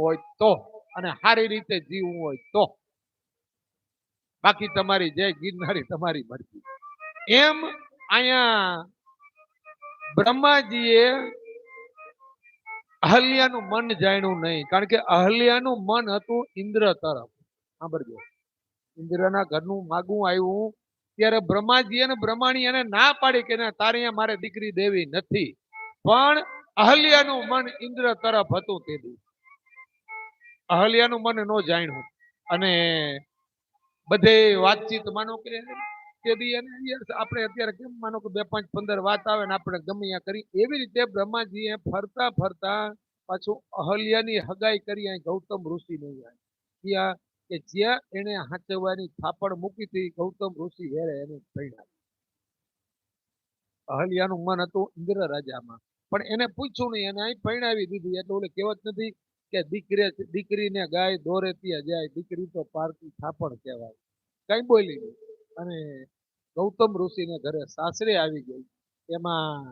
હોય તો, અને સારી રીતે જીવવું હોય તો. બાકી તમારી જય ગિરનારી તમારી મરજી. એમ અહીંયા બ્રહ્માજીએ અહલ્યાનું મન જાણ્યું નહીં, કારણ કે અહલ્યાનું મન હતું ઇન્દ્ર તરફ. સાંભળજો, ઇન્દ્રના ઘરનું માગું આવ્યું ત્યારે બ્રહ્માજી અને બ્રહ્માણી એને ના પાડી કે તારે અહીંયા મારે દીકરી દેવી નથી, પણ અહલ્યાનું મન ઇન્દ્ર તરફ હતું. તેથી અહલ્યાનું મન ન જાણ્યું અને બધે વાતચીત માનો કે આપણે અત્યારે કેમ માનો કે 2, 5, 15 વાત આવે ને આપણે ગમે ત્યાં કરી, એવી રીતે બ્રહ્માજીએ ફરતા ફરતા પાછું અહલ્યાની હગાઈ કરી અહીં ગૌતમ ઋષિ નહીં આવે ત્યાં કે જ્યાં એને હાચવવાની થાપણ મૂકી હતી ગૌતમ ઋષિ વેરે એને પૈણા. અહલ્યાનું મન હતું ઇન્દ્ર રાજામાં, પણ એને પૂછ્યું નહીં, એને અહીં પૈણાવી દીધી. એટલે ઓલે કહેવત નથી કે દીકરીને ગાય દોરે ત્યાં જાય, દીકરી તો પારકી થાપણ કહેવાય. કઈ બોલી નહીં અને ગૌતમ ઋષિને ઘરે સાસરે આવી ગઈ. એમાં